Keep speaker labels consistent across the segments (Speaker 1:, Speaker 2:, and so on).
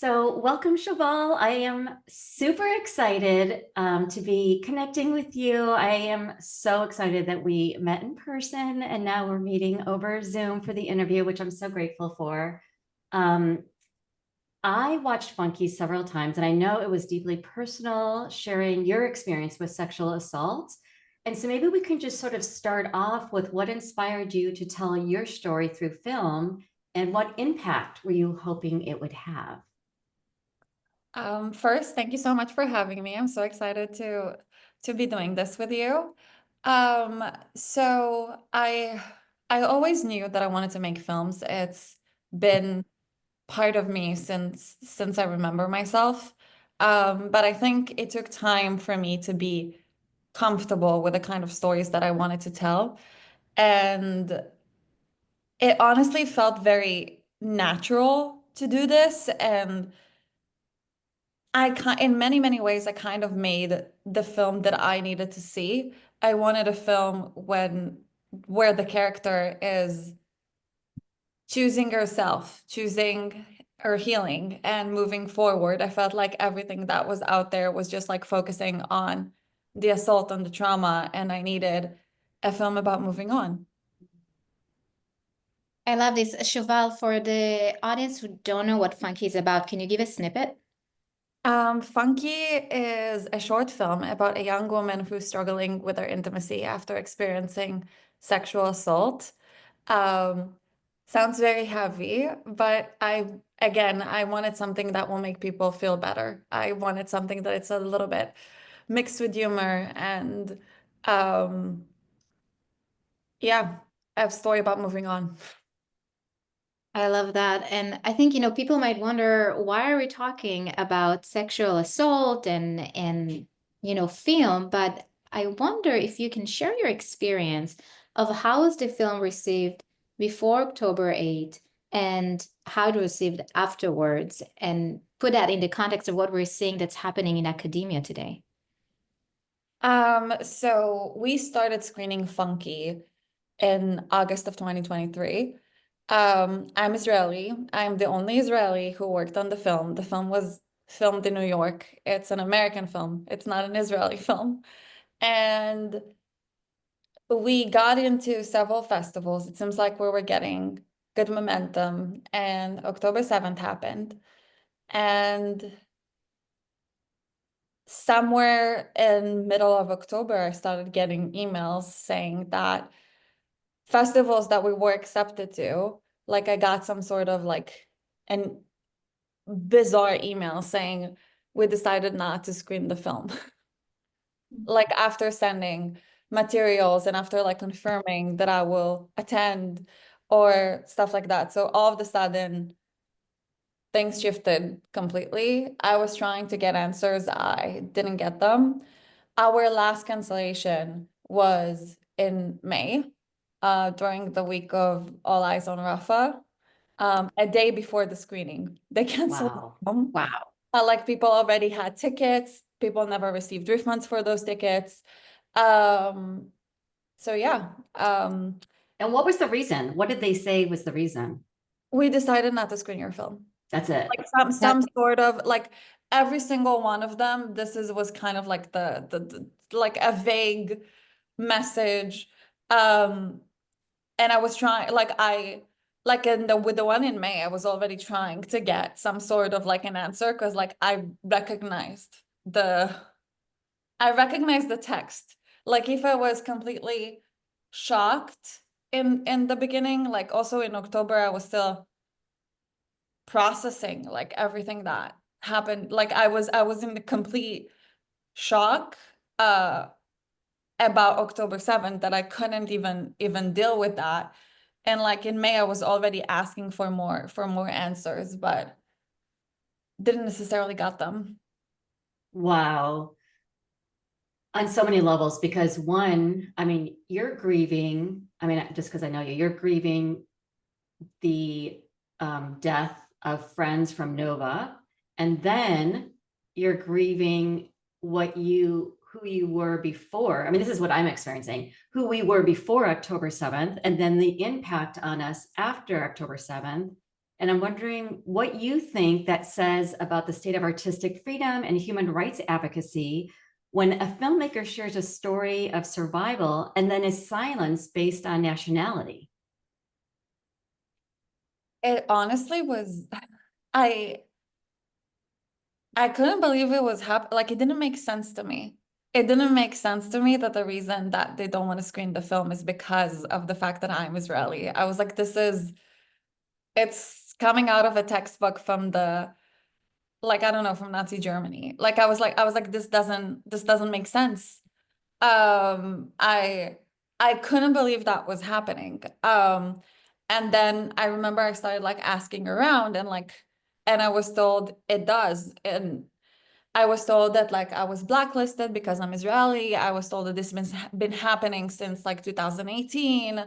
Speaker 1: So welcome, Shoval. I am super excited to be connecting with you. I am so excited that we met in person and now we're meeting over Zoom for the interview, which I'm so grateful for. Um, I watched Funky several times and I know it was deeply personal, sharing your experience with sexual assault. And so maybe we can just sort of start off with what inspired you to tell your story through film and what impact were you hoping it would have?
Speaker 2: First, thank you so much for having me. I'm so excited to be doing this with you. Um, so I always knew that I wanted to make films. It's been part of me since I remember myself. But I think it took time for me to be comfortable with the kind of stories that I wanted to tell. And it honestly felt very natural to do this. And in many, many ways, I kind of made the film that I needed to see. I wanted a film where the character is choosing herself, choosing her healing and moving forward. I felt like everything that was out there was just like focusing on the assault and the trauma, and I needed a film about moving on.
Speaker 3: I love this. Shoval, for the audience who don't know what Funky is about, can you give a snippet?
Speaker 2: Funky is a short film about a young woman who's struggling with her intimacy after experiencing sexual assault. Um, Sounds very heavy, but I wanted something that will make people feel better. I wanted something that it's a little bit mixed with humor and, um, yeah, a story about moving on.
Speaker 3: I love that. And I think, people might wonder, why are we talking about sexual assault and film? But I wonder if you can share your experience of how was the film received before October 8th and how it was received afterwards, and put that in the context of what we're seeing that's happening in academia today.
Speaker 2: So we started screening Funky in August of 2023. I'm Israeli. I'm the only Israeli who worked on the film. The film was filmed in New York. It's an American film. It's not an Israeli film. And we got into several festivals. It seems like we were getting good momentum. And October 7th happened. And somewhere in middle of October, I started getting emails saying that festivals that we were accepted to, like I got some sort of like an bizarre email saying we decided not to screen the film. Like after sending materials and after like confirming that I will attend or stuff like that. So all of a sudden things shifted completely. I was trying to get answers. I didn't get them. Our last cancellation was in May, during the week of All Eyes on Rafa, a day before the screening. They canceled
Speaker 1: Wow.
Speaker 2: the film.
Speaker 3: Wow.
Speaker 2: Like people already had tickets. People never received refunds for those tickets. Um, so yeah,
Speaker 1: And what was the reason? What did they say was the reason?
Speaker 2: we decided not to screen your film.
Speaker 1: That's it.
Speaker 2: Like some
Speaker 3: That
Speaker 2: some sort of like every single one of them. Was kind of like the like a vague message. Um, and I was trying like in the with the one in May, I was already trying to get some sort of like an answer because like the I recognized the text. Like if I was completely shocked in the beginning, like also in October, I was still processing like everything that happened. Like I was in the complete shock about October 7th that I couldn't even deal with that. And like in May, I was already asking for more answers, but didn't necessarily got them.
Speaker 1: Wow. On so many levels, because one, I mean, you're grieving. I mean, just because I know you, you're grieving the death of friends from Nova, and then you're grieving who you were before. I mean, this is what I'm experiencing, who we were before October 7th, and then the impact on us after October 7th. And I'm wondering what you think that says about the state of artistic freedom and human rights advocacy when a filmmaker shares a story of survival and then is silenced based on nationality.
Speaker 2: It honestly was, I I couldn't believe it was happening. Like, it didn't make sense to me. It didn't make sense to me that the reason that they don't want to screen the film is because of the fact that I'm Israeli. I was like, it's coming out of a textbook from like, I don't know, from Nazi Germany. Like, I was like, this doesn't make sense. I couldn't believe that was happening. And then I remember I started like asking around and I was told it does. And I was told that like I was blacklisted because I'm Israeli. I was told that this has been happening since like 2018.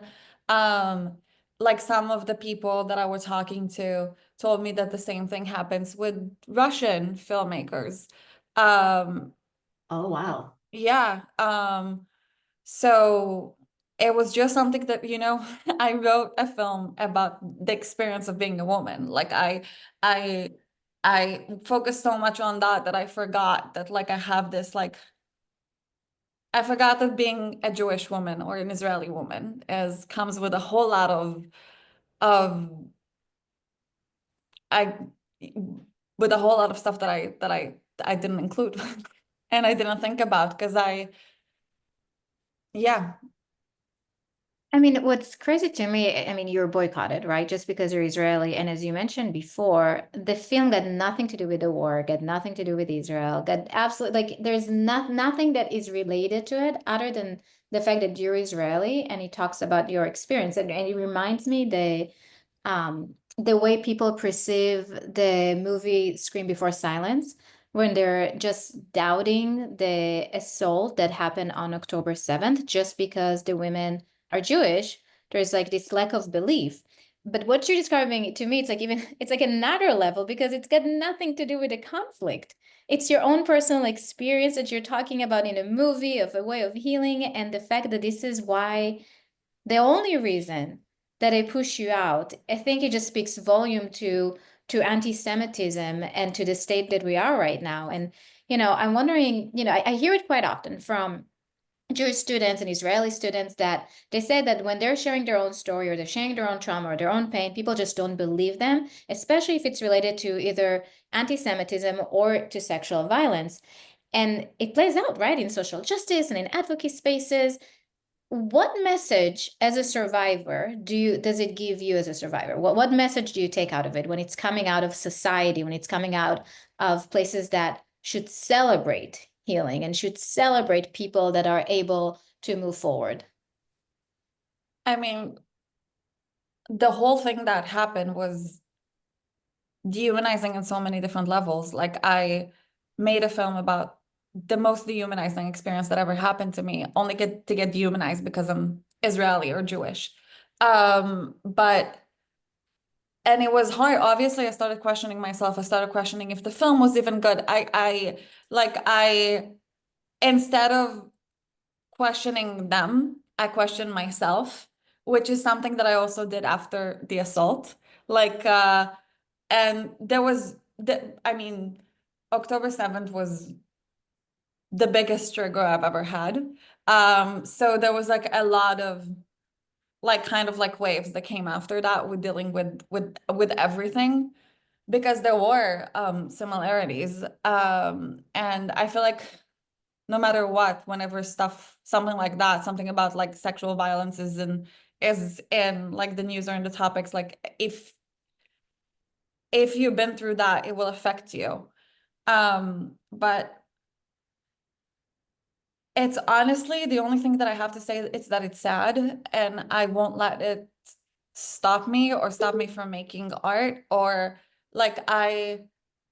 Speaker 2: Um, like some of the people that I was talking to told me that the same thing happens with Russian filmmakers. Um,
Speaker 1: Oh, wow.
Speaker 2: yeah. So it was just something that, I wrote a film about the experience of being a woman. Like I I focused so much on that I forgot that like I have this like I forgot that being a Jewish woman or an Israeli woman as comes with a whole lot of I with a whole lot of stuff that I didn't include and I didn't think about because yeah.
Speaker 3: I mean, what's crazy to me, I mean, you're boycotted, right? Just because you're Israeli. And as you mentioned before, the film got nothing to do with the war, got nothing to do with Israel, got absolutely like there's nothing that is related to it other than the fact that you're Israeli and it talks about your experience. And it reminds me the way people perceive the movie Scream Before Silence, when they're just doubting the assault that happened on October 7th, just because the women are Jewish, there's like this lack of belief. But what you're describing to me, it's like another level because it's got nothing to do with the conflict. It's your own personal experience that you're talking about in a movie of a way of healing, and the fact that this is why the only reason that I push you out, I think it just speaks volume to anti-Semitism and to the state that we are right now. And I'm wondering, I hear it quite often from Jewish students and Israeli students that they say that when they're sharing their own story or they're sharing their own trauma or their own pain, people just don't believe them, especially if it's related to either anti-Semitism or to sexual violence. And it plays out, right, in social justice and in advocacy spaces. What message as a survivor does it give you as a survivor? What message do you take out of it when it's coming out of society, when it's coming out of places that should celebrate healing and should celebrate people that are able to move forward?
Speaker 2: I mean, the whole thing that happened was dehumanizing in so many different levels. Like I made a film about the most dehumanizing experience that ever happened to me, only to get dehumanized because I'm Israeli or Jewish. But and it was hard. Obviously, I started questioning myself. I started questioning if the film was even good. I instead of questioning them, I questioned myself, which is something that I also did after the assault. Like and there was I mean, October 7th was the biggest trigger I've ever had. So there was like a lot of like kind of like waves that came after that with dealing with everything because there were similarities. And I feel like no matter what, whenever something like that, something about like sexual violence is in like the news or in the topics, like if you've been through that, it will affect you. But it's honestly the only thing that I have to say is that it's sad, and I won't let it stop me or stop me from making art. Or like I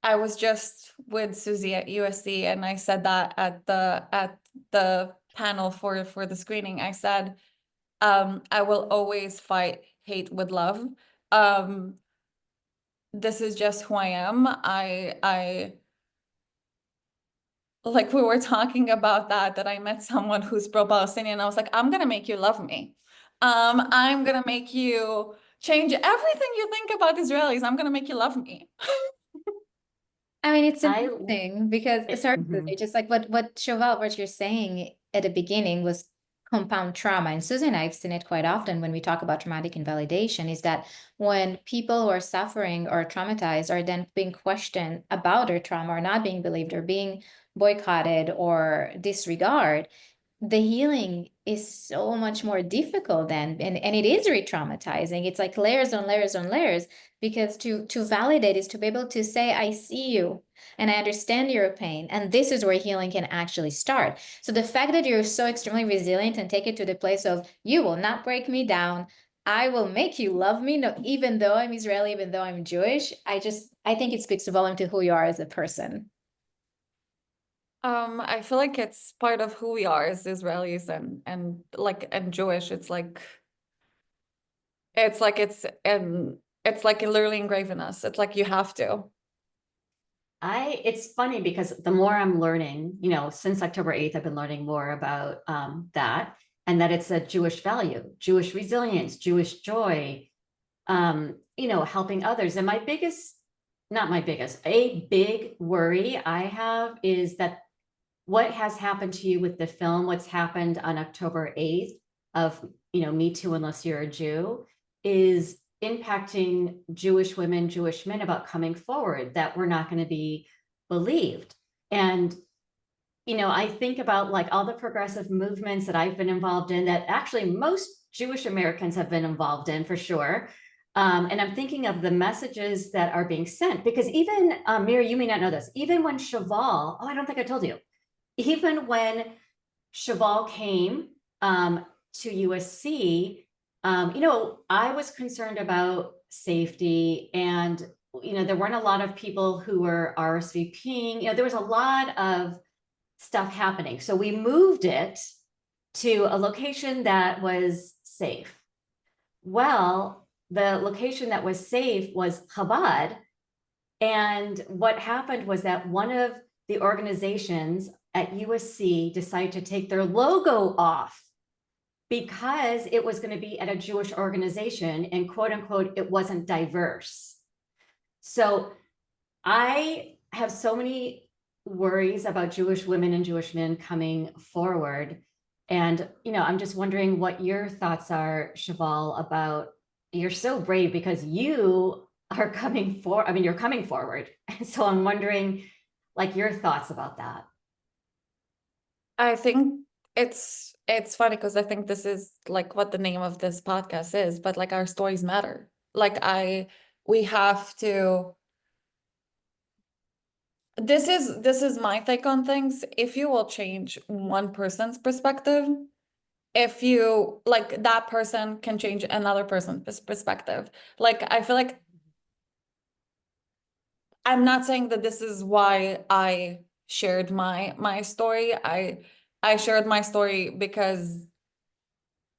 Speaker 2: was just with Susie at USC, and I said that at the panel for the screening. I said, I will always fight hate with love. Um, this is just who I am. I like we were talking about that I met someone who's pro-Palestinian. I was like, I'm gonna make you love me. I'm gonna make you change everything you think about Israelis. I'm gonna make you love me.
Speaker 3: I mean, it's
Speaker 1: I,
Speaker 3: interesting because sorry,
Speaker 1: Mhm.
Speaker 3: just like what Shoval, what you're saying at the beginning was compound trauma. And Susan and I've seen it quite often when we talk about traumatic invalidation, is that when people who are suffering or traumatized are then being questioned about their trauma or not being believed or being boycotted or disregarded, the healing is so much more difficult then, and it is re-traumatizing. It's like layers on layers on layers, because to validate is to be able to say, I see you and I understand your pain, and this is where healing can actually start. So the fact that you're so extremely resilient and take it to the place of, you will not break me down, I will make you love me, no, even though I'm Israeli, even though I'm Jewish, I think it speaks volume to who you are as a person.
Speaker 2: I feel like it's part of who we are as Israelis and Jewish. It's like literally engraved in us. It's like you have to.
Speaker 1: It's funny because the more I'm learning, since October 8th, I've been learning more about that, and that it's a Jewish value, Jewish resilience, Jewish joy, helping others. And a big worry I have is that what has happened to you with the film, what's happened on October 8th of, Me Too Unless You're a Jew, is impacting Jewish women, Jewish men about coming forward, that we're not going to be believed. And, I think about like all the progressive movements that I've been involved in, that actually most Jewish Americans have been involved in, for sure. And I'm thinking of the messages that are being sent, because even, Mira, you may not know this, even when Shoval, I don't think I told you, even when Shoval came to USC, I was concerned about safety, and there weren't a lot of people who were RSVPing. There was a lot of stuff happening, so we moved it to a location that was safe. Well, the location that was safe was Chabad, and what happened was that one of the organizations at USC decided to take their logo off because it was going to be at a Jewish organization, and quote unquote, it wasn't diverse. So I have so many worries about Jewish women and Jewish men coming forward. And, I'm just wondering what your thoughts are, Shoval, about, you're so brave because you are coming for, you're coming forward. So I'm wondering, like, your thoughts about that.
Speaker 2: I think it's funny because I think this is like what the name of this podcast is, but like our stories matter. We have to. This is my take on things. If you will change one person's perspective, if you like, that person can change another person's perspective. Like I feel like I'm not saying that this is why I shared my story. I shared my story because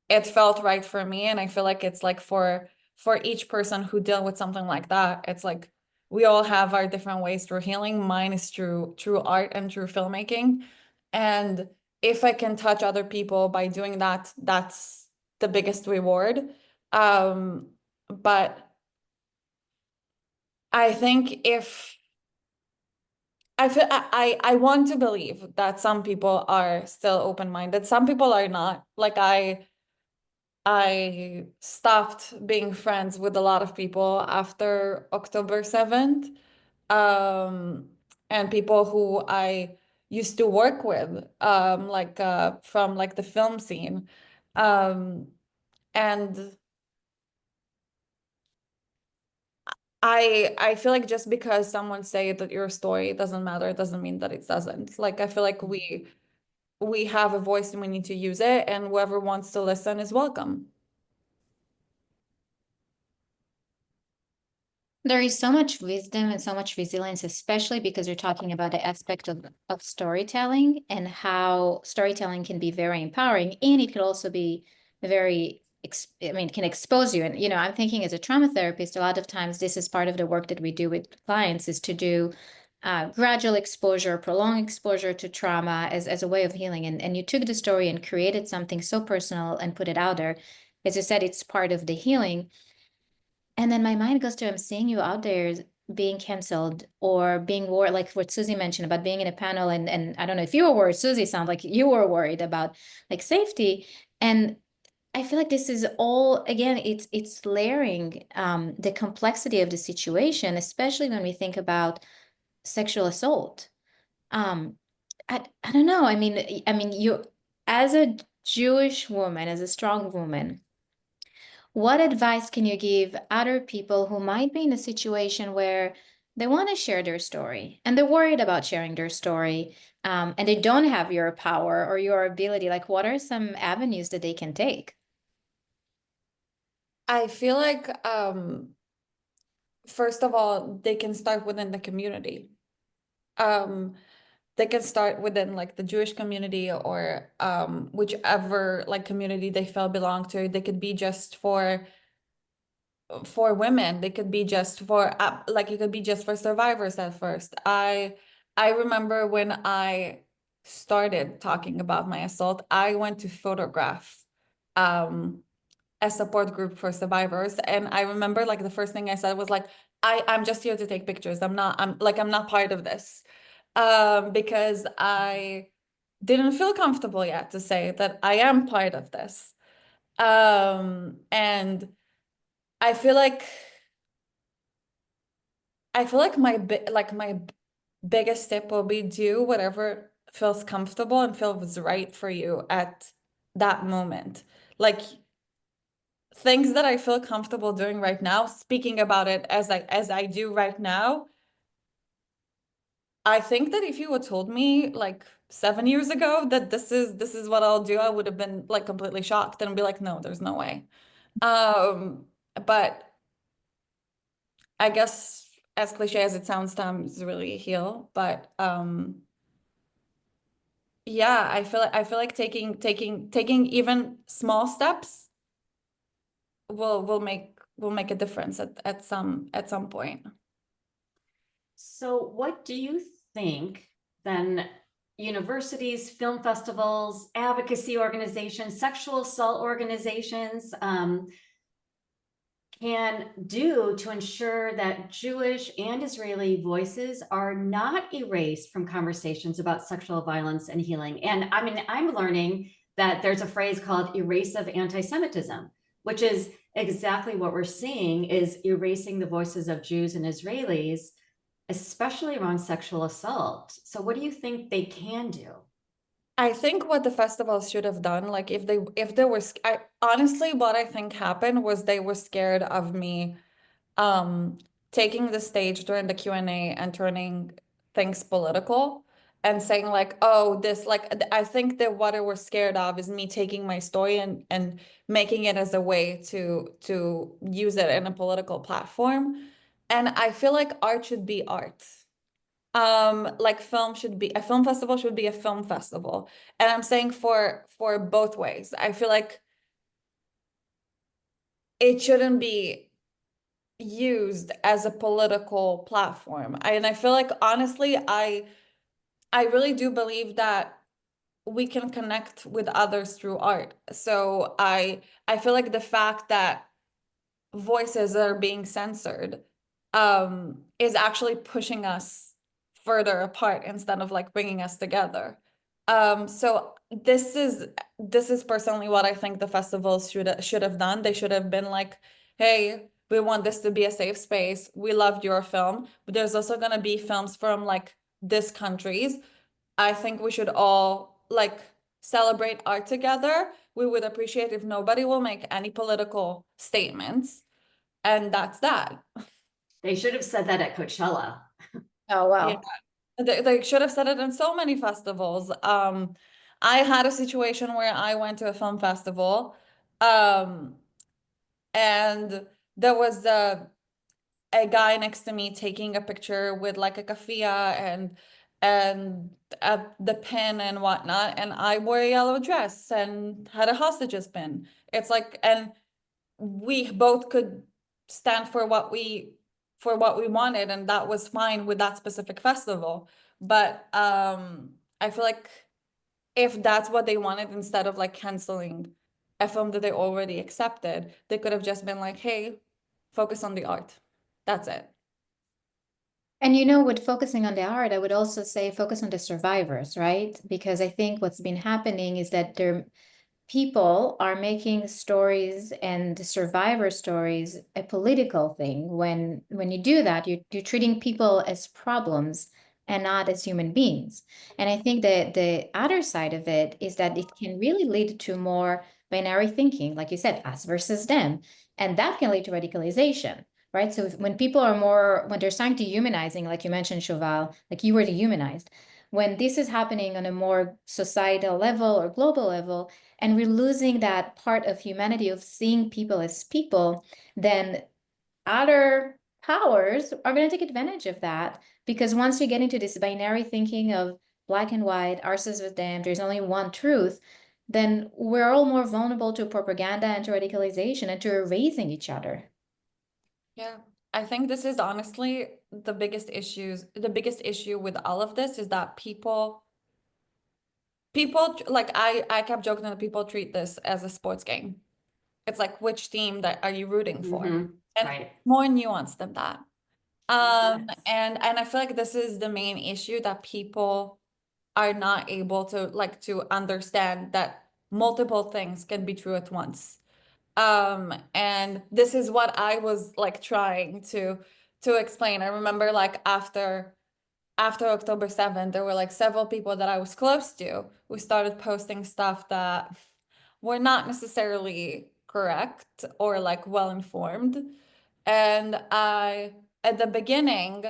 Speaker 2: it felt right for me, and I feel like it's like for each person who deal with something like that, it's like we all have our different ways through healing. Mine is through art and through filmmaking, and if I can touch other people by doing that, that's the biggest reward. But I think if I want to believe that some people are still open-minded, some people are not. Like I stopped being friends with a lot of people after October 7th. And people who I used to work with, from like the film scene. Um, and I feel like just because someone say that your story doesn't matter, it doesn't mean that it doesn't. Like I feel like we have a voice and we need to use it, and whoever wants to listen is welcome.
Speaker 3: There is so much wisdom and so much resilience, especially because you're talking about the aspect of storytelling and how storytelling can be very empowering, and it could also be very, can expose you. And, I'm thinking as a trauma therapist, a lot of times this is part of the work that we do with clients, is to do gradual exposure, prolonged exposure to trauma as a way of healing. And you took the story and created something so personal and put it out there. As you said, it's part of the healing. And then my mind goes to, I'm seeing you out there being canceled or being worried, like what Susie mentioned about being in a panel. And I don't know if you were worried, Susie, sounds like you were worried about like safety. And I feel like this is all, again, it's layering the complexity of the situation, especially when we think about sexual assault. Um, I don't know. I mean, you, as a Jewish woman, as a strong woman, what advice can you give other people who might be in a situation where they want to share their story and they're worried about sharing their story, and they don't have your power or your ability? Like, what are some avenues that they can take?
Speaker 2: I feel like, first of all, they can start within the community. Um, they can start within like the Jewish community or whichever like community they feel belong to. They could be just for women. They could be just for like it could be just for survivors at first. I remember when I started talking about my assault, I went to photograph um a support group for survivors. And I remember like the first thing I said was like, I'm just here to take pictures. I'm not part of this. Because I didn't feel comfortable yet to say that I am part of this. And I feel like my biggest tip will be do whatever feels comfortable and feels right for you at that moment. Like things that I feel comfortable doing right now, speaking about it as I do right now. I think that if you had told me like 7 years ago that this is what I'll do, I would have been like completely shocked and be like, no, there's no way. But I guess as cliche as it sounds, time is really heal. But yeah, I feel like taking even small steps will make a difference at some point.
Speaker 1: So what do you think then universities, film festivals, advocacy organizations, sexual assault organizations can do to ensure that Jewish and Israeli voices are not erased from conversations about sexual violence and healing? And I mean, I'm learning that there's a phrase called erasive anti-Semitism, which is exactly what we're seeing is erasing the voices of Jews and Israelis, especially around sexual assault. So what do you think they can do?
Speaker 2: I think what the festivals should have done, like if they were, honestly, what I think happened was they were scared of me um taking the stage during the Q&A and turning things political and saying like, oh, this like I think that what they were scared of is me taking my story and making it as a way to use it in a political platform. And I feel like art should be art. Like a film festival should be a film festival. And I'm saying for both ways. I feel like it shouldn't be used as a political platform. And I feel like honestly, I really do believe that we can connect with others through art. So I feel like the fact that voices are being censored is actually pushing us further apart instead of like bringing us together. So this is personally what I think the festivals should have done. They should have been like, hey, we want this to be a safe space. We loved your film, but there's also gonna be films from like this countries. I think we should all like celebrate art together. We would appreciate if nobody will make any political statements. And that's that.
Speaker 1: They should have said that at Coachella.
Speaker 3: Oh,
Speaker 2: Yeah.
Speaker 3: wow.
Speaker 2: They should have said it in so many festivals. I had a situation where I went to a film festival, um, and there was a guy next to me taking a picture with like a kafia and the pin and whatnot, and I wore a yellow dress and had a hostages pin. It's like, and we both could stand for what we wanted, and that was fine with that specific festival. But I feel like if that's what they wanted, instead of like canceling a film that they already accepted, they could have just been like, hey, focus on the art. That's it.
Speaker 3: And with focusing on the art, I would also say focus on the survivors, right? Because I think what's been happening is that people are making stories and survivor stories a political thing. When you do that, you're treating people as problems and not as human beings. And I think that the other side of it is that it can really lead to more binary thinking, like you said, us versus them. And that can lead to radicalization, right? So when people are when they're starting dehumanizing, like you mentioned, Shoval, like you were dehumanized, when this is happening on a more societal level or global level, and we're losing that part of humanity of seeing people as people, then other powers are going to take advantage of that. Because once you get into this binary thinking of black and white, ours is with them, there's only one truth, then we're all more vulnerable to propaganda and to radicalization and to erasing each other.
Speaker 2: Yeah, I think this is honestly the biggest issue with all of this is that people like I kept joking that people treat this as a sports game. It's like, which team that are you rooting for? And
Speaker 1: Right.
Speaker 2: more nuanced than that.
Speaker 1: Yes.
Speaker 2: And I feel like this is the main issue, that people are not able to understand that multiple things can be true at once. And this is what I was like trying to explain. I remember like after October 7th, there were like several people that I was close to who started posting stuff that were not necessarily correct or like well informed. And at the beginning,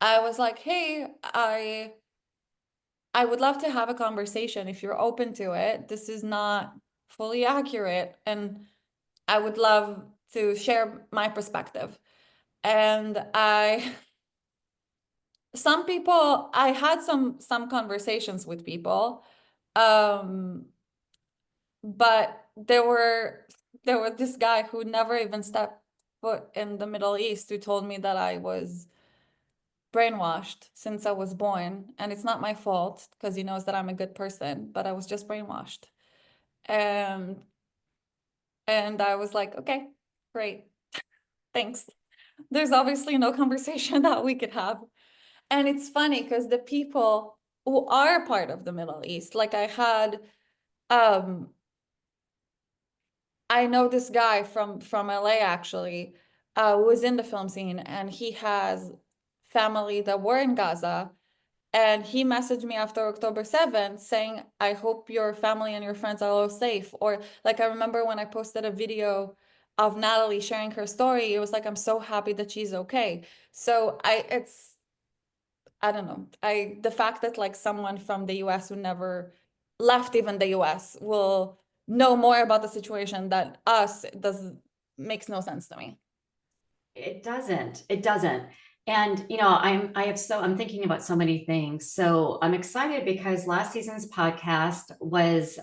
Speaker 2: I was like, hey, I would love to have a conversation if you're open to it. This is not fully accurate, and I would love to share my perspective. And some people, I had some conversations with people, but there was this guy who never even stepped foot in the Middle East who told me that I was brainwashed since I was born, and it's not my fault because he knows that I'm a good person, but I was just brainwashed. And I was like, okay, great, thanks. There's obviously no conversation that we could have. And it's funny because the people who are part of the Middle East, like I know this guy from LA actually, who was in the film scene, and he has family that were in Gaza. And he messaged me after October 7th saying, I hope your family and your friends are all safe. Or like, I remember when I posted a video of Natalie sharing her story, it was like, I'm so happy that she's okay. So I don't know. The fact that like someone from the US who never left even the US will know more about the situation than us makes no sense to me.
Speaker 1: It doesn't. It doesn't. And I'm thinking about so many things. So I'm excited because last season's podcast was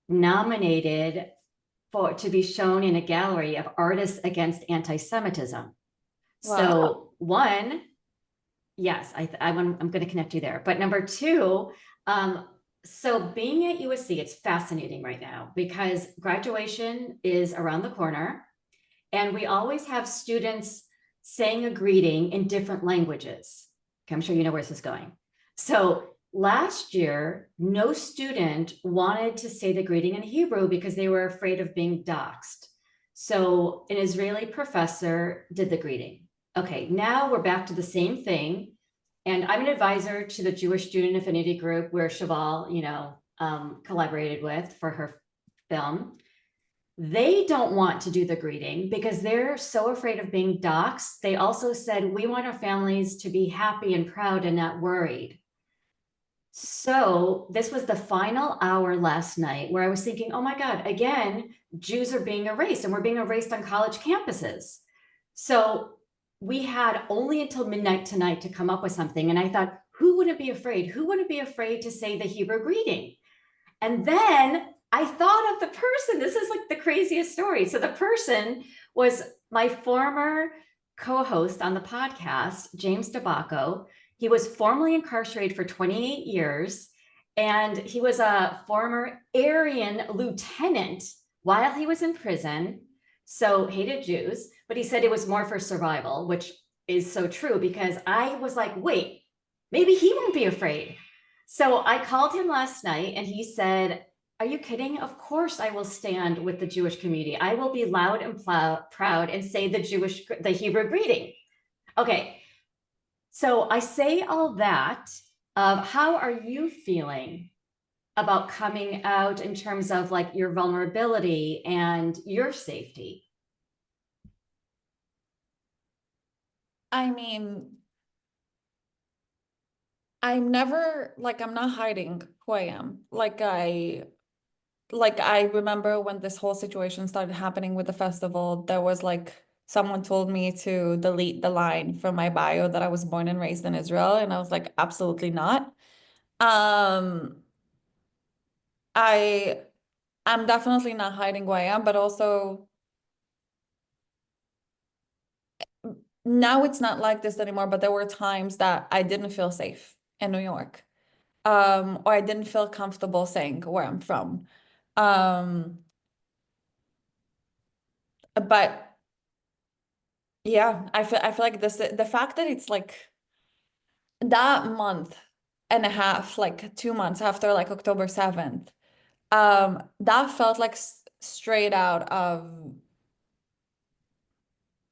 Speaker 1: nominated to be shown in a gallery of artists against anti-Semitism.
Speaker 2: Wow.
Speaker 1: So one, yes, I'm going to connect you there. But number two, so being at USC, it's fascinating right now because graduation is around the corner. And we always have students saying a greeting in different languages. Okay, I'm sure you know where this is going. So last year, no student wanted to say the greeting in Hebrew because they were afraid of being doxxed. So an Israeli professor did the greeting. Okay, now we're back to the same thing. And I'm an advisor to the Jewish Student Affinity Group where Shoval, collaborated with for her film. They don't want to do the greeting because they're so afraid of being doxxed. They also said, we want our families to be happy and proud and not worried. So this was the final hour last night where I was thinking, oh my God, again, Jews are being erased and we're being erased on college campuses. So we had only until midnight tonight to come up with something. And I thought, who wouldn't be afraid? Who wouldn't be afraid to say the Hebrew greeting? And then I thought of the person. This is like the craziest story. So the person was my former co-host on the podcast, James DeBacco. He was formerly incarcerated for 28 years, and he was a former Aryan lieutenant while he was in prison. so hated Jews, but he said it was more for survival, which is so true because I was like, wait, maybe he won't be afraid. So I called him last night and he said, are you kidding? Of course I will stand with the Jewish community. I will be loud and proud and say the Hebrew greeting. Okay. So I say all that of how are you feeling about coming out in terms of like your vulnerability and your safety?
Speaker 2: I mean, I'm never like, I'm not hiding who I am. Like I remember when this whole situation started happening with the festival, there was like someone told me to delete the line from my bio that I was born and raised in Israel, and I was like, absolutely not. Um, I I'm definitely not hiding who I am, but also now it's not like this anymore, but there were times that I didn't feel safe in New York. Or I didn't feel comfortable saying where I'm from. Um, but yeah, I feel like this the fact that it's like that month and a half, like 2 months after like October 7th, that felt like straight out of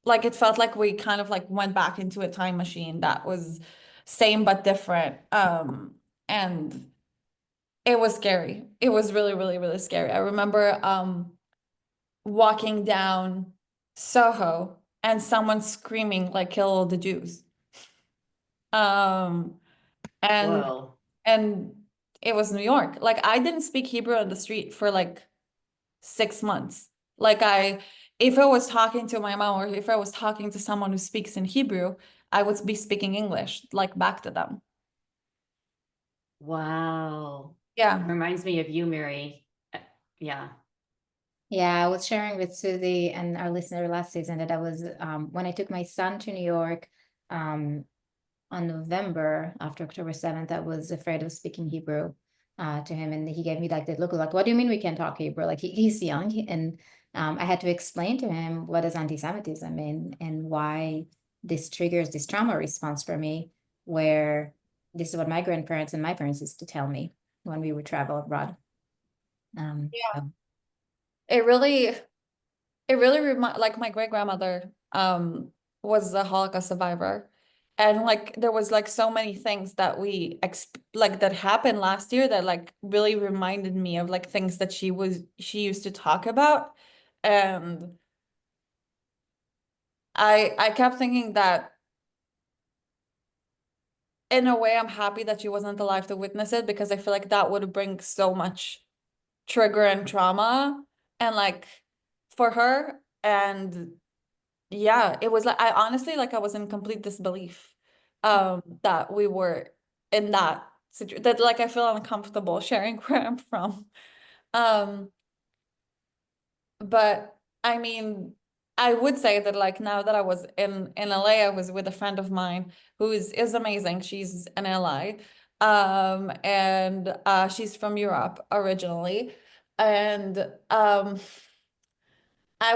Speaker 2: like it felt like we kind of like went back into a time machine that was same but different. And it was scary. It was really, really, really scary. I remember walking down Soho and someone screaming like kill all the Jews. Um and
Speaker 1: Whoa.
Speaker 2: and it was New York. Like I didn't speak Hebrew on the street for like 6 months. Like if I was talking to my mom or if I was talking to someone who speaks in Hebrew, I would be speaking English like back to them.
Speaker 1: Wow.
Speaker 2: Yeah.
Speaker 1: Reminds me of you, Mary. Yeah.
Speaker 3: Yeah, I was sharing with Susie and our listener last season that I was when I took my son to New York on November after October 7th, I was afraid of speaking Hebrew to him. And he gave me like the look like, what do you mean we can't talk Hebrew? Like he's young. And I had to explain to him what is anti-Semitism and why this triggers this trauma response for me, where this is what my grandparents and my parents used to tell me when we would travel abroad.
Speaker 2: Yeah.
Speaker 3: So.
Speaker 2: It really It really remind like my great grandmother was a Holocaust survivor, and like there was like so many things that we like that happened last year that like really reminded me of like things that she used to talk about, and I kept thinking that in a way I'm happy that she wasn't alive to witness it because I feel like that would bring so much trigger and trauma and like for her. And yeah, it was like I honestly like I was in complete disbelief that we were in that situation, that like I feel uncomfortable sharing where I'm from. Um but I mean I would say that like now that I was in LA, I was with a friend of mine who is amazing. She's an ally. And she's from Europe originally. And I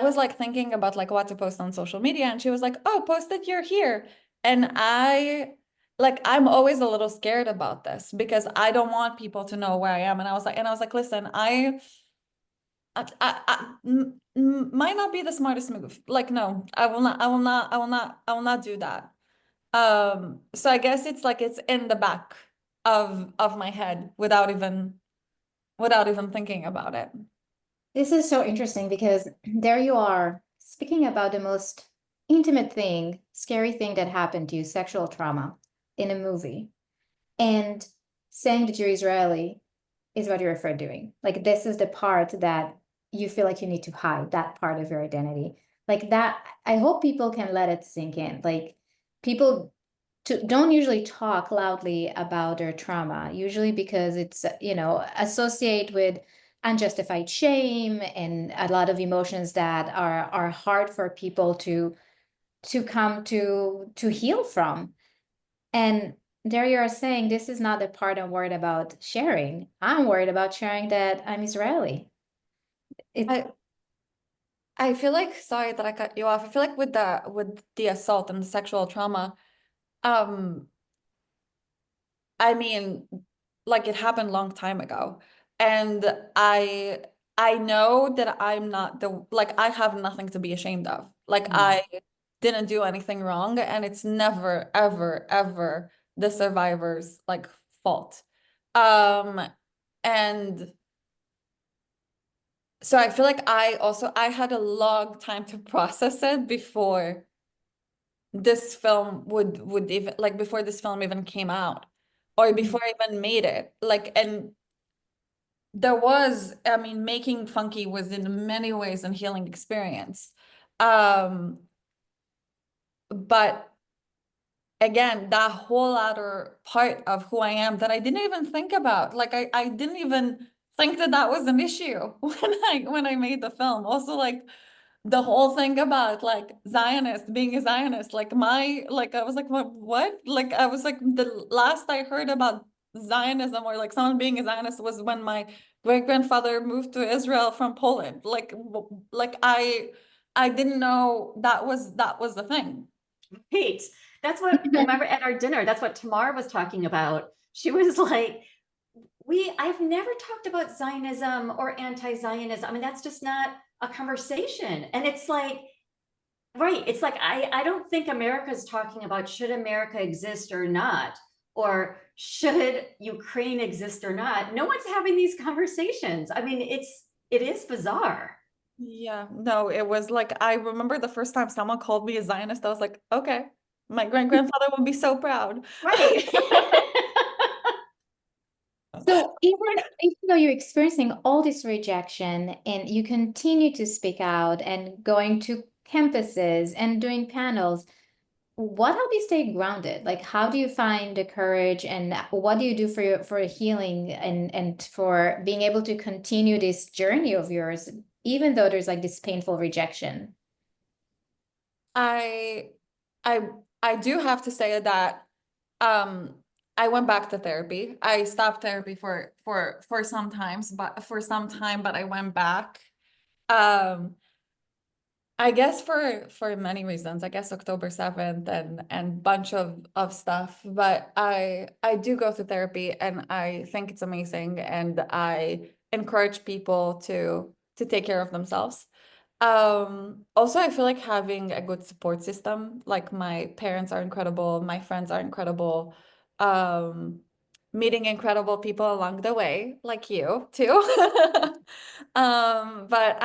Speaker 2: was like thinking about like what to post on social media, and she was like, "Oh, post that you're here." And I'm always a little scared about this because I don't want people to know where I am. And I was like, "Listen, might not be the smartest move. Like, no, I will not do that." So I guess it's like it's in the back of my head without even thinking about it.
Speaker 3: This is so interesting because there you are speaking about the most intimate thing, scary thing that happened to you, sexual trauma in a movie, and saying that you're Israeli is what you're afraid of doing. Like this is the part that you feel like you need to hide, that part of your identity. Like that, I hope people can let it sink in. Like people don't usually talk loudly about their trauma, usually because it's, associate with unjustified shame and a lot of emotions that are hard for people to come to heal from. And there you are saying, this is not the part I'm worried about sharing. I'm worried about sharing that I'm Israeli. It's
Speaker 2: I I feel like, sorry that I cut you off. I feel like with the assault and the sexual trauma, um, I mean, like it happened a long time ago. And I know that I'm not like I have nothing to be ashamed of. Like
Speaker 1: Mm.
Speaker 2: I didn't do anything wrong, and it's never, ever, ever the survivor's like fault. Um, and so I feel like I had a long time to process it before this film would even like before this film even came out or before I even made it. Like, and there was, I mean, making Funky was in many ways a healing experience. Um, but again, that whole other part of who I am that I didn't even think about. Like I didn't even think that that was an issue when I made the film. Also, like the whole thing about like Zionist being a Zionist, like I was like, what? Like I was like, the last I heard about Zionism or like someone being a Zionist was when my great-grandfather moved to Israel from Poland. Like I didn't know that was the thing.
Speaker 1: Right. That's what, remember at our dinner, that's what Tamar was talking about. She was like, I've never talked about Zionism or anti-Zionism. I mean, that's just not a conversation. And it's like, right. It's like, I don't think America's talking about should America exist or not, or should Ukraine exist or not. No one's having these conversations. I mean, it is bizarre.
Speaker 2: Yeah, no, it was like I remember the first time someone called me a Zionist, I was like, okay, my great-grandfather would be so proud.
Speaker 1: Right.
Speaker 3: So even though you're experiencing all this rejection and you continue to speak out and going to campuses and doing panels, what help you stay grounded? Like how do you find the courage and what do you do for healing and for being able to continue this journey of yours, even though there's like this painful rejection?
Speaker 2: I I I do have to say that um I went back to therapy. I stopped therapy for some times, but for some time, but I went back. Um I guess for many reasons. I guess October 7th and bunch of stuff. But I do go to therapy and I think it's amazing and I encourage people to take care of themselves. Also I feel like having a good support system, like my parents are incredible, my friends are incredible. Um Meeting incredible people along the way, like you too. But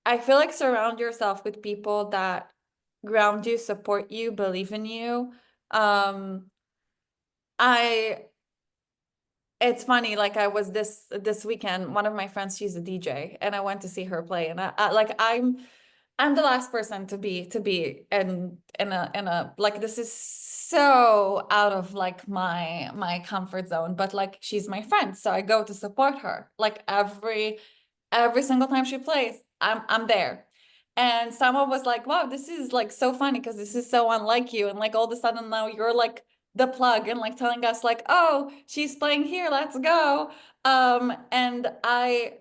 Speaker 2: I feel like surround yourself with people that ground you, support you, believe in you. Um, I it's funny, like I was this weekend, one of my friends, she's a DJ, and I went to see her play, and I'm the last person to be in a like this is so out of like my comfort zone, but like she's my friend, so I go to support her like every single time she plays, I'm there. And someone was like, wow, this is like so funny because this is so unlike you. And like all of a sudden now you're like the plug and like telling us like, oh, she's playing here, let's go. And I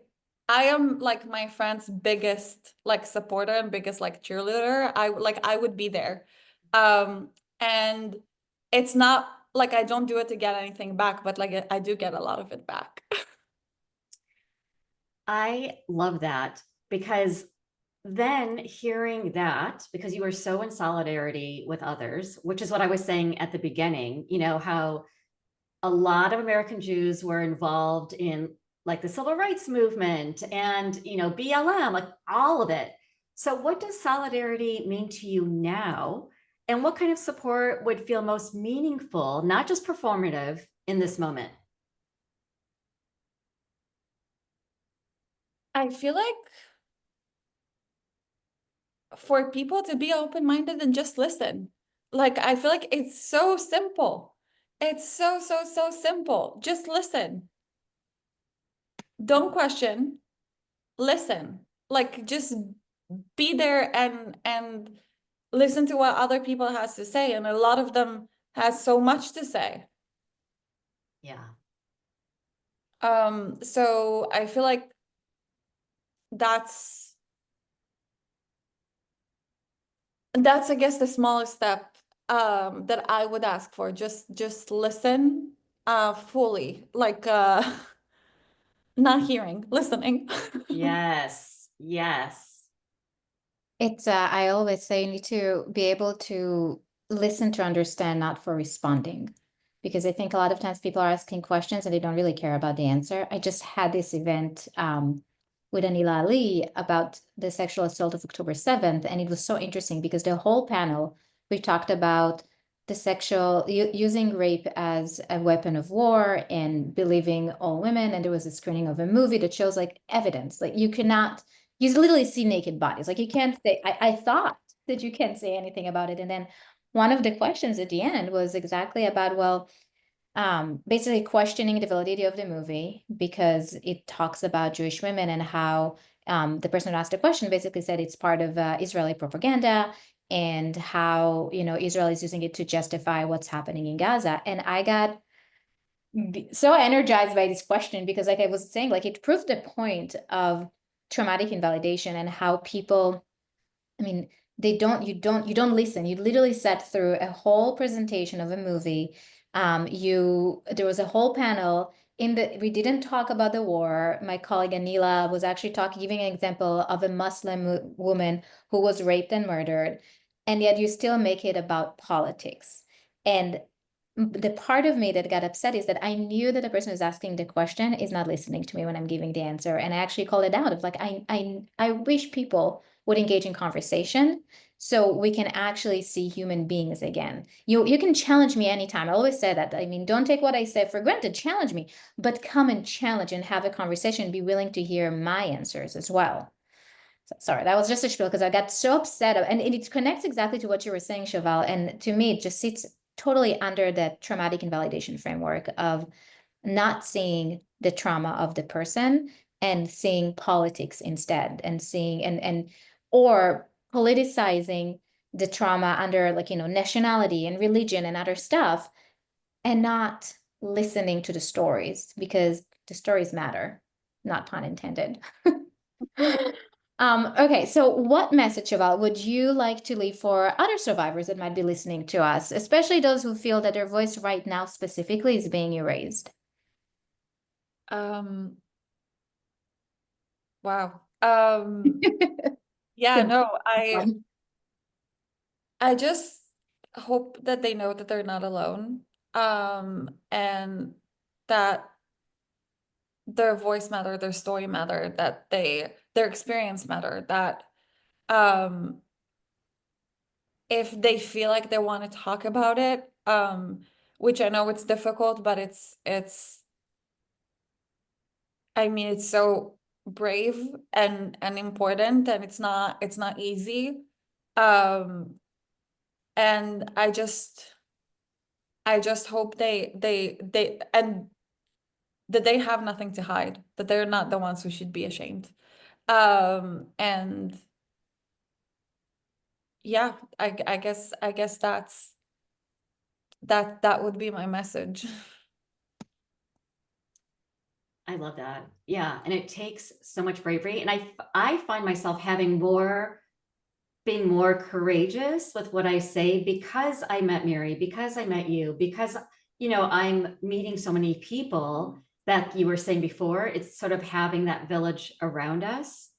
Speaker 2: am like my friend's biggest like supporter and biggest like cheerleader. I would be there. And it's not like I don't do it to get anything back, but like I do get a lot of it back.
Speaker 1: I love that because then hearing that, because you were so in solidarity with others, which is what I was saying at the beginning, how a lot of American Jews were involved in like the civil rights movement and, BLM, like all of it. So what does solidarity mean to you now? And what kind of support would feel most meaningful, not just performative in this moment?
Speaker 2: I feel like for people to be open-minded and just listen. Like I feel like it's so simple. It's so simple. Just listen. Don't question. Listen. Like just be there and listen to what other people has to say. And a lot of them has so much to say.
Speaker 1: Yeah.
Speaker 2: So I feel like that's that's, I guess, the smallest step that I would ask for. Just listen fully, like not hearing, listening.
Speaker 1: Yes, yes.
Speaker 3: It's, I always say you need to be able to listen to understand, not for responding. Because I think a lot of times people are asking questions and they don't really care about the answer. I just had this event with Anila Ali about the sexual assault of October 7th. And it was so interesting because the whole panel, we talked about the sexual, using rape as a weapon of war and believing all women. And there was a screening of a movie that shows like evidence, like you cannot, you literally see naked bodies. Like you can't say, I thought that you can't say anything about it. And then one of the questions at the end was exactly about, well, basically questioning the validity of the movie because it talks about Jewish women and how the person who asked the question basically said it's part of Israeli propaganda and how, you know, Israel is using it to justify what's happening in Gaza. And I got so energized by this question because, like I was saying, like it proved the point of traumatic invalidation and how people, I mean, you don't listen. You literally sat through a whole presentation of a movie. There was a whole panel we didn't talk about the war. My colleague Anila was actually giving an example of a Muslim woman who was raped and murdered, and yet you still make it about politics. And the part of me that got upset is that I knew that the person who's asking the question is not listening to me when I'm giving the answer. And I actually called it out of like, I wish people would engage in conversation so we can actually see human beings again. You can challenge me anytime. I always say that. I mean, don't take what I say for granted, challenge me, but come and challenge and have a conversation, be willing to hear my answers as well. So, sorry, that was just a spiel because I got so upset. And it connects exactly to what you were saying, Shoval. And to me, it just sits totally under that traumatic invalidation framework of not seeing the trauma of the person and seeing politics instead and seeing and or politicizing the trauma under like, you know, nationality and religion and other stuff and not listening to the stories because the stories matter, not pun intended. Okay, so what message, Cheval, would you like to leave for other survivors that might be listening to us, especially those who feel that their voice right now specifically is being erased?
Speaker 2: Wow. Yeah, no, I just hope that they know that they're not alone. And that their voice matter, their story matter, that their experience matter, that um if they feel like they want to talk about it, which I know it's difficult, but I mean it's so brave and important and it's not easy. Um and I just hope they and that they have nothing to hide, that they're not the ones who should be ashamed. And yeah, I guess that would be my message.
Speaker 1: I love that. Yeah. And it takes so much bravery. And I find myself being more courageous with what I say because I met Mary, because I met you, because, you know, I'm meeting so many people that you were saying before. It's sort of having that village around us.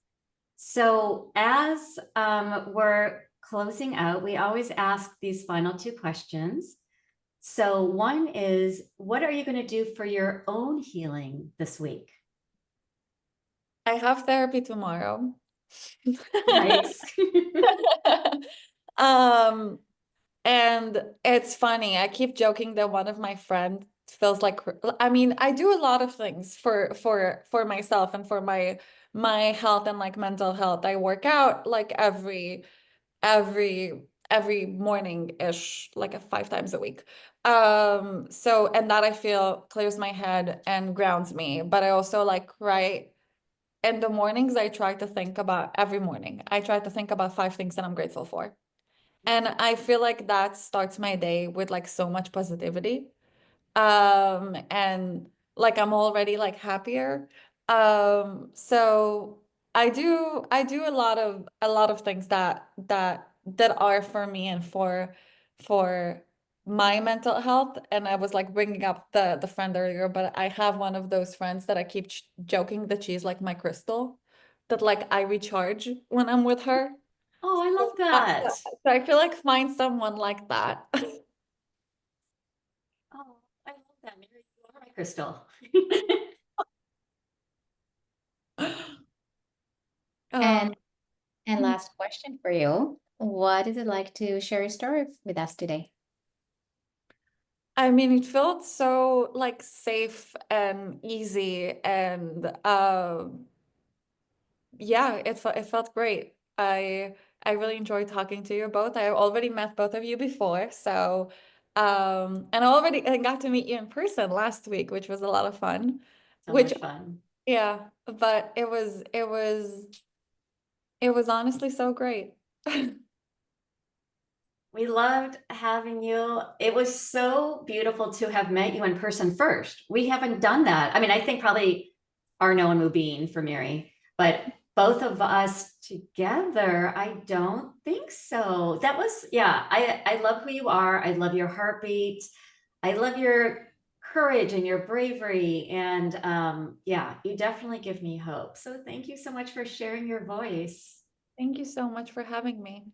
Speaker 1: So as we're closing out, we always ask these final two questions. So one is, what are you going to do for your own healing this week?
Speaker 2: I have therapy tomorrow.
Speaker 1: Nice.
Speaker 2: Um, and it's funny. I keep joking that one of my friends feels like, I mean, I do a lot of things for myself and for my health and like mental health. I work out like every morning-ish, like 5 times a week. So and that I feel clears my head and grounds me. But I also like write in the mornings. I try to think about every morning. I try to think about 5 things that I'm grateful for. And I feel like that starts my day with like so much positivity. And like I'm already like happier. So I do a lot of things that that are for me and for my mental health. And I was like bringing up the friend earlier, but I have one of those friends that I keep joking that she's like my crystal, that like I recharge when I'm with her.
Speaker 1: Oh, I love that.
Speaker 2: So I feel like find someone like that.
Speaker 1: Oh, I love that. Mary, you are my crystal.
Speaker 3: And
Speaker 2: Um,
Speaker 3: last question for you. What is it like to share your story with us today?
Speaker 2: I mean, it felt so like safe and easy, and yeah, it felt great. I really enjoyed talking to you both. I already met both of you before, so and I got to meet you in person last week, which was a lot of fun.
Speaker 1: So
Speaker 2: Which
Speaker 1: much fun.
Speaker 2: yeah, but it was honestly so great.
Speaker 1: We loved having you. It was so beautiful to have met you in person first. We haven't done that. I mean, I think probably Arno and Mubin for Mary, but both of us together, I don't think so. That was, yeah, I love who you are. I love your heartbeat. I love your courage and your bravery. And yeah, you definitely give me hope. So thank you so much for sharing your voice.
Speaker 2: Thank you so much for having me.